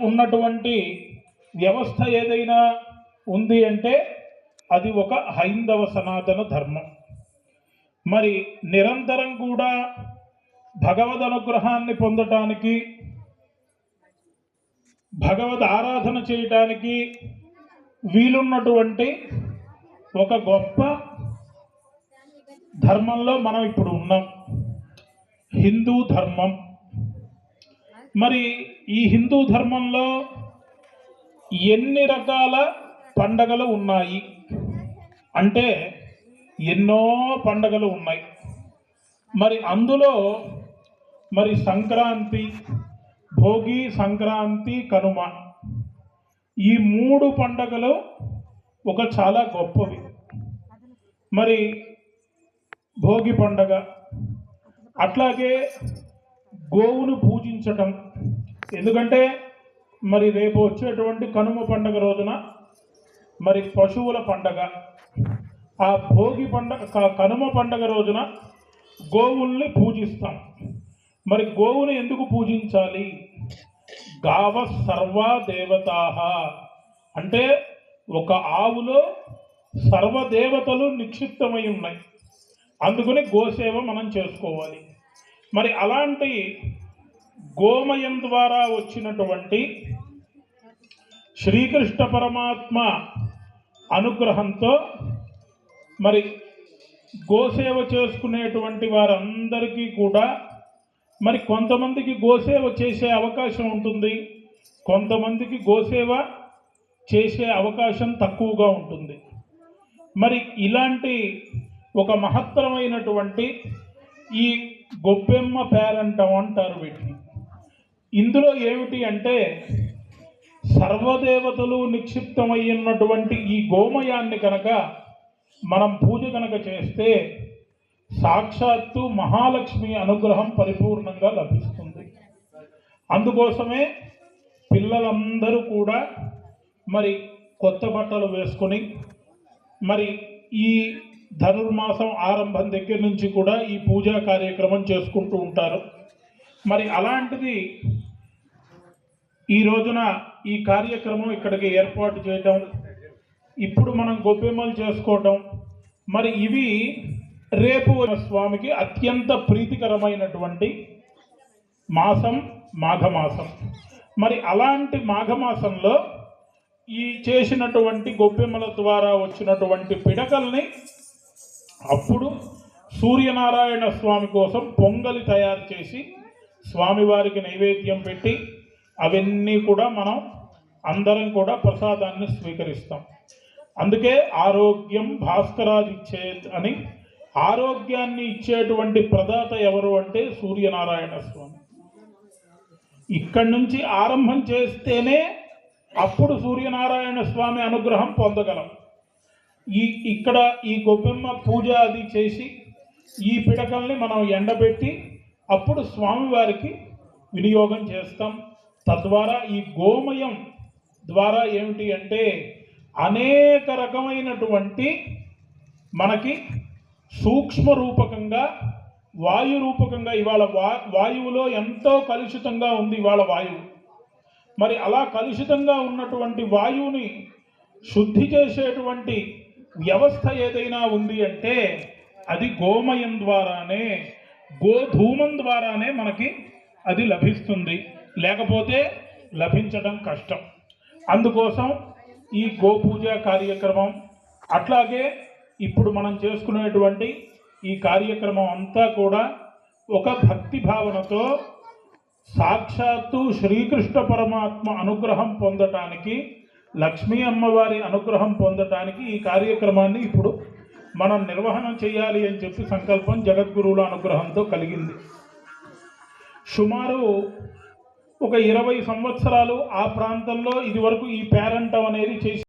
ఉన్నటువంటి వ్యవస్థ ఏదైనా ఉంది అంటే అది ఒక హైందవ సనాతన ధర్మం. మరి నిరంతరం కూడా భగవద్ అనుగ్రహాన్ని పొందటానికి, భగవద్ ఆరాధన చేయటానికి వీలున్నటువంటి ఒక గొప్ప ధర్మంలో మనం ఇప్పుడు ఉన్నాం, హిందూ ధర్మం. మరి ఈ హిందూ ధర్మంలో ఎన్ని రకాల పండగలు ఉన్నాయి అంటే ఎన్నో పండగలు ఉన్నాయి. మరి అందులో మరి సంక్రాంతి, భోగి, సంక్రాంతి, కనుమ, ఈ 3 పండగలు ఒక చాలా గొప్పవి. మరి భోగి పండగ, అట్లాగే గోవును పూజించటం. ఎందుకంటే మరి రేపు వచ్చేటువంటి కనుమ పండగ రోజున మరి పశువుల పండగ, ఆ భోగి పండగ కనుమ పండగ రోజున గోవుల్ని పూజిస్తాం. మరి గోవుని ఎందుకు పూజించాలి? గావ సర్వా దేవతాః అంటే ఒక ఆవులో సర్వదేవతలు నిక్షిప్తమై ఉన్నాయి, అందుకని గోసేవ మనం చేసుకోవాలి. మరి అలాంటి గోమయం ద్వారా వచ్చినటువంటి శ్రీకృష్ణ పరమాత్మ అనుగ్రహంతో మరి గోసేవ చేసుకునేటువంటి వారందరికీ కూడా మరి కొంతమందికి గోసేవ చేసే అవకాశం ఉంటుంది, కొంతమందికి గోసేవ చేసే అవకాశం తక్కువగా ఉంటుంది. మరి ఇలాంటి ఒక మహత్తరమైనటువంటి ఈ గొబ్బెమ్మ పేరంటం అంటారు వీటిని. ఇందులో ఏమిటి అంటే సర్వదేవతలు నిక్షిప్తమైనటువంటి ఈ గోమయాన్ని కనుక మనం పూజ కనుక చేస్తే సాక్షాత్తు మహాలక్ష్మి అనుగ్రహం పరిపూర్ణంగా లభిస్తుంది. అందుకోసమే పిల్లలందరూ కూడా మరి కొత్త బట్టలు వేసుకొని మరి ఈ ధనుర్మాసం ఆరంభం దగ్గర నుంచి కూడా ఈ పూజా కార్యక్రమం చేసుకుంటూ ఉంటారు. మరి అలాంటిది ఈ రోజున ఈ కార్యక్రమం ఇక్కడికి ఏర్పాటు చేయటం, ఇప్పుడు మనం గొబ్బెమ్మలు చేసుకోవటం, మరి ఇవి రేపు స్వామికి అత్యంత ప్రీతికరమైనటువంటి మాసం మాఘమాసం. మరి అలాంటి మాఘమాసంలో ఈ చేసినటువంటి గొబ్బెమ్మల ద్వారా వచ్చినటువంటి పిడకల్ని అప్పుడు సూర్యనారాయణ స్వామి కోసం పొంగలి తయారు చేసి స్వామివారికి నైవేద్యం పెట్టి అవన్నీ కూడా మనం అందరం కూడా ప్రసాదాన్ని స్వీకరిస్తాం. అందుకే ఆరోగ్యం భాస్కరాదిచ్చేత్ అని, ఆరోగ్యాన్ని ఇచ్చేటువంటి ప్రదాత ఎవరు అంటే సూర్యనారాయణ స్వామి. ఇక్కడి నుంచి ఆరంభం చేస్తేనే అప్పుడు సూర్యనారాయణ స్వామి అనుగ్రహం పొందగలం. ఇక్కడ ఈ గొబ్బెమ్మ పూజ అది చేసి ఈ పిడకల్ని మనం ఎండబెట్టి అప్పుడు స్వామివారికి వినియోగం చేస్తాం. తద్వారా ఈ గోమయం ద్వారా ఏమిటి అంటే అనేక రకమైనటువంటి మనకి సూక్ష్మ రూపకంగా, వాయు రూపకంగా, ఇవాళ వాయువులో ఎంతో కలుషితంగా ఉంది ఇవాళ వాయువు. మరి అలా కలుషితంగా ఉన్నటువంటి వాయువుని శుద్ధి చేసేటువంటి వ్యవస్థ ఏదైనా ఉంది అంటే అది గోమయం ద్వారానే, గోధూమం ద్వారానే మనకి అది లభిస్తుంది, లేకపోతే లభించడం కష్టం. అందుకోసం ఈ గోపూజ కార్యక్రమం, అట్లాగే ఇప్పుడు మనం చేసుకునేటువంటి ఈ కార్యక్రమం అంతా కూడా ఒక భక్తి భావనతో సాక్షాత్తు శ్రీకృష్ణ పరమాత్మ అనుగ్రహం పొందటానికి, లక్ష్మీ అమ్మవారి అనుగ్రహం పొందటానికి ఈ కార్యక్రమాన్ని ఇప్పుడు మనం నిర్వహణ చేయాలి అని చెప్పి సంకల్పం జగద్గురువుల అనుగ్రహంతో కలిగింది. సుమారు ఒక 20 సంవత్సరాలు ఆ ప్రాంతంలో ఇదివరకు ఈ పేరంటం అనేది చేసి